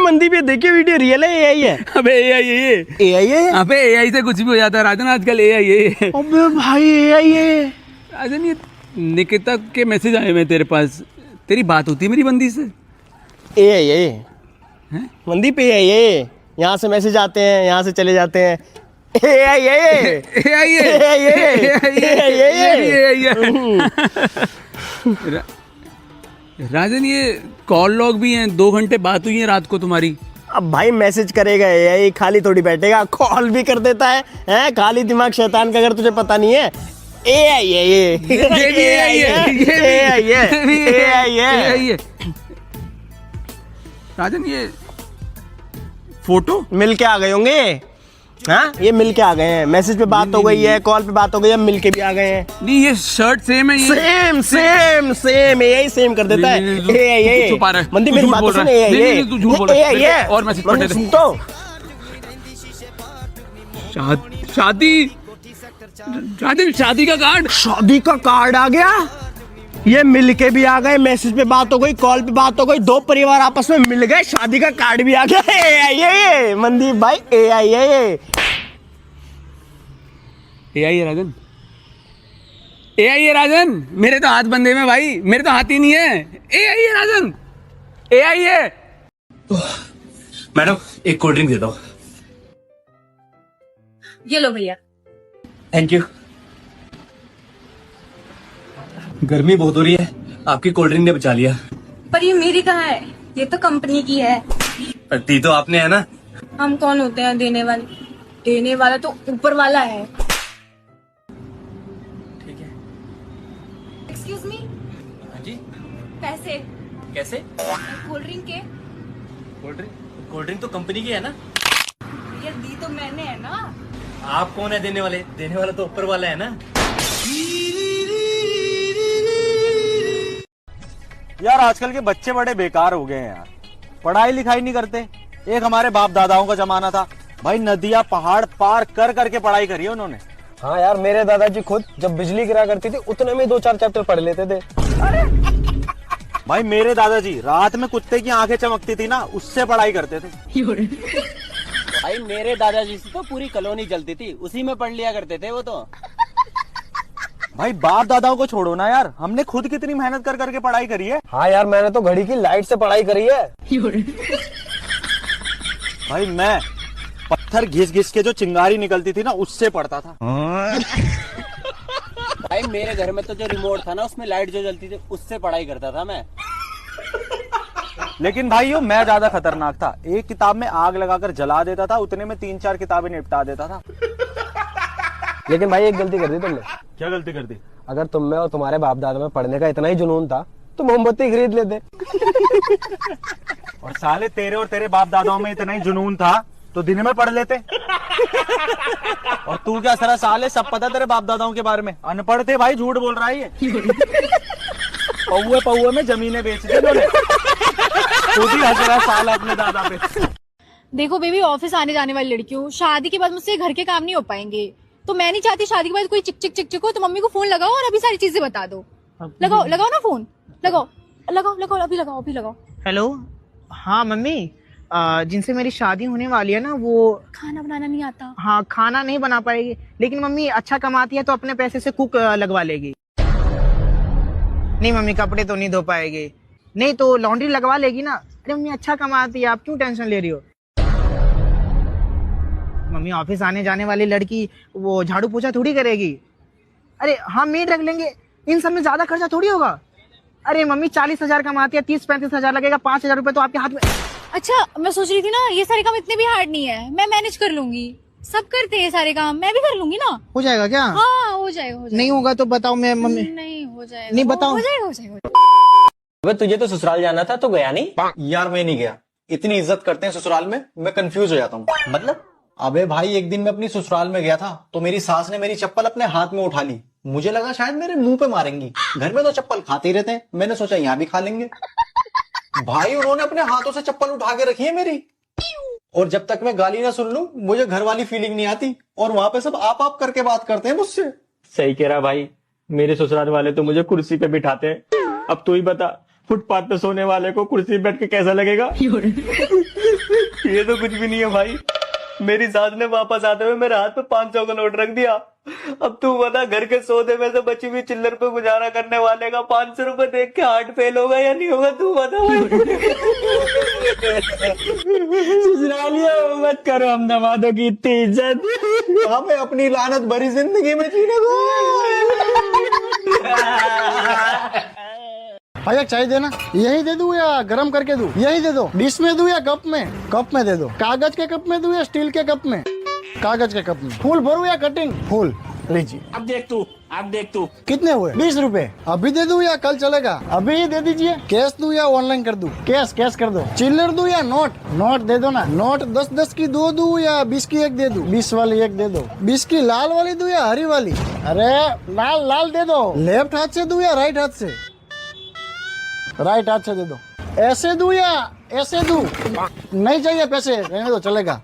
मनदीप ये देखिए video real है एआई है? अबे एआई है। अबे एआई से कुछ भी हो जाता है राजन, आजकल एआई है। अबे भाई एआई है। राजन ये निकिता के मैसेज आए हुए तेरे पास, तेरी बात होती है मेरी बंदी से? एआई है मनदीप, एआई है। यहाँ से मैसेज आते हैं, यहाँ से चले जाते हैं। एआई है, एआई है। राजन ये कॉल लॉग भी हैं, 2 घंटे बात हुई है रात को तुम्हारी। अब भाई मैसेज करेगा एआई, खाली थोड़ी बैठेगा, कॉल भी कर देता है। हैं खाली दिमाग शैतान का, अगर तुझे पता नहीं है। एआई है ये। राजन ये फोटो मिल के आ गए होंगे। हाँ ये मिल के आ गए हैं, मैसेज पे बात हो गई है, कॉल पे बात हो गई है, मिल के भी आ गए हैं। नहीं ये शर्ट सेम है, ये सेम एआई सेम कर देता है। एआई छुपा रहा है, मंदिर मेरी बात सुन। एआई तू झूठ बोल रहा है। और मैसेज पढ़ दे तो शादी का कार्ड, शादी का कार्ड आ गया। ये मिल के भी आ गए, मैसेज पे बात हो गई, कॉल पे बात हो गई, 2 परिवार आपस में मिल गए, शादी का कार्ड भी आ गया। एआई है मनदीप भाई, एआई है ये। एआई है राजन, एआई है राजन। मेरे तो हाथ बंधे में भाई, मेरे तो हाथ ही नहीं है। एआई है राजन, एआई है। मैडम एक कोल्ड ड्रिंक दे दो। ये लो भैया। Thank you. गर्मी बहुत हो रही है, आपकी कोल्ड ड्रिंक ने बचा लिया। पर ये मेरी कहाँ है, ये तो कंपनी की है। पर दी तो आपने है ना। हम कौन होते हैं देने वाले, देने वाला तो ऊपर वाला है। ठीक है। एक्सक्यूज मी, हाँ जी। पैसे कैसे? कोल्ड ड्रिंक के। कोल्ड ड्रिंक तो कंपनी की है ना। ये दी तो मैंने है ना। आप कौन है देने वाले? देने वाला तो ऊपर वाला है ना। यार आजकल के बच्चे बड़े बेकार हो गए हैं यार, पढ़ाई लिखाई नहीं करते। एक हमारे बाप दादाओं का जमाना था भाई, नदियां पहाड़ पार कर करके पढ़ाई करी है उन्होंने। हाँ यार मेरे दादाजी खुद जब बिजली गिरा करती थी उतने में 2-4 चैप्टर पढ़ लेते थे। भाई मेरे दादाजी रात में कुत्ते की आंखें चमकती थी ना, उससे पढ़ाई करते थे। भाई मेरे दादाजी से तो पूरी कॉलोनी जलती थी, उसी में पढ़ लिया करते थे वो तो। भाई बाप दादाओं को छोड़ो ना यार, हमने खुद कितनी मेहनत कर करके पढ़ाई करी है। हाँ यार मैंने तो घड़ी की लाइट से पढ़ाई करी है। भाई मैं पत्थर घिस घिस के जो चिंगारी निकलती थी ना, उससे पढ़ता था। भाई मेरे घर में तो जो रिमोट था ना, उसमें लाइट जो जलती थी, उससे पढ़ाई करता था मैं। लेकिन भाई यो मैं ज्यादा खतरनाक था, एक किताब में आग लगाकर जला देता था, उतने में 3-4 किताबें निपटा देता था। लेकिन भाई एक गलती कर दी तुमने। क्या गलती कर दी? अगर तुम में और तुम्हारे बाप दादा में पढ़ने का इतना ही जुनून था तो मोमबत्ती खरीद लेते। और साले तेरे और तेरे बाप दादाओं में इतना ही जुनून था तो दिन में पढ़ लेते। और तू क्या सारा साले, सब पता तेरे बाप दादाओं के बारे में, अनपढ़ थे भाई, झूठ बोल रहा है ये। पौए में जमीनें बेच दी उन्होंने। तू भी हंस रहा साला अपने दादा पे। देखो बेबी, ऑफिस आने जाने वाली लड़की हूँ, शादी के बाद मुझसे घर के काम नहीं हो पाएंगे, तो मैं नहीं चाहती शादी के बाद कोई चिक चिक चिक चिक हो। तो मम्मी को फोन लगाओ और अभी सारी चीजें बता दो। लगाओ लगाओ ना फोन, लगाओ लगाओ लगाओ, अभी लगाओ अभी लगाओ। हेलो, हाँ मम्मी, जिनसे मेरी शादी होने वाली है ना, वो खाना बनाना नहीं आता। हाँ खाना नहीं बना पाएगी, लेकिन मम्मी अच्छा कमाती है तो अपने पैसे से कुक लगवा लेगी। नहीं मम्मी कपड़े तो नहीं धो पाएगी, नहीं तो लॉन्ड्री लगवा लेगी ना। अरे मम्मी अच्छा कमाती है, आप क्यों टेंशन ले रही हो? मम्मी ऑफिस आने जाने वाली लड़की वो झाड़ू पोछा थोड़ी करेगी। अरे हाँ मेड रख लेंगे, इन सब में ज्यादा खर्चा थोड़ी होगा। अरे मम्मी 40,000 कमाती है, 30-35,000 लगेगा, 5,000 रुपए तो आपके हाथ में। अच्छा मैं सोच रही थी ना, ये सारे काम इतने भी हार्ड नहीं है, मैं मैनेज कर लूंगी। सब करते हैं सारे काम, मैं भी कर लूंगी ना। हो जाएगा क्या? हाँ हो जाएगा, हो जाएगा। नहीं होगा तो बताओ, मैं मम्मी। नहीं हो जाएगा, नहीं बताओ। हो जाएगा, हो जाएगा। अबे तुझे तो ससुराल जाना था तो गया नहीं? यार मैं नहीं गया, इतनी इज्जत करते हैं ससुराल में, मैं कंफ्यूज हो जाता हूँ। मतलब? अबे भाई एक दिन मैं अपनी ससुराल में गया था तो मेरी सास ने मेरी चप्पल अपने हाथ में उठा ली। मुझे लगा शायद मेरे मुंह पे मारेंगी, घर में तो चप्पल खाते ही रहते हैं, मैंने सोचा यहाँ भी खा लेंगे। भाई उन्होंने अपने हाथों से चप्पल उठा के रखी है मेरी, और जब तक मैं गाली ना सुन लूं मुझे घर वाली फीलिंग नहीं आती, और वहां पे सब आप करके बात करते हैं मुझसे। सही कह रहा भाई, मेरे ससुराल वाले तो मुझे कुर्सी पे बिठाते हैं। अब तू ही बता, फुटपाथ पे सोने वाले को कुर्सी पे बैठ के कैसा लगेगा? ये तो कुछ भी नहीं है भाई। मेरी सास ने वापस आते हुए मेरे हाथ पे 500 का नोट रख दिया। अब तू बता, घर के सौदे में से बची हुई चिल्लर पे गुजारा करने वाले का 500 रुपए देख के हार्ट फेल होगा या नहीं होगा, तू बता भाई। ससुरालिया मत करो हम दमादों की इतनी इज्जत। हमें अपनी लानत भरी जिंदगी में जीने दो। भैया चाय देना, यही दे दूं या गरम करके दूं? यही दे दो। डिश में दूं या कप में? कप में दे दो। कागज के कप में दूं या स्टील के कप में? कागज के कप में। फूल भरूं या कटिंग? फूल। लीजिए। अब देख तू कितने हुए? 20 रुपए। अभी दे दूं या कल चलेगा? अभी ही दे दीजिए। कैश दूं या ऑनलाइन कर दूं? कैश कर दो। चिल्लर दूं या नोट? नोट दे दो ना। नोट 10-10 की 2 दूं या 20 की 1 दे दूं? 20 वाली 1 दे दो। 20 की लाल वाली दूं या हरी वाली? अरे लाल दे दो। लेफ्ट हाथ से दूं या राइट हाथ से? राइट हाथ से दे दो। ऐसे दूं या ऐसे दूं? नहीं चाहिए पैसे, रहने दो चलेगा।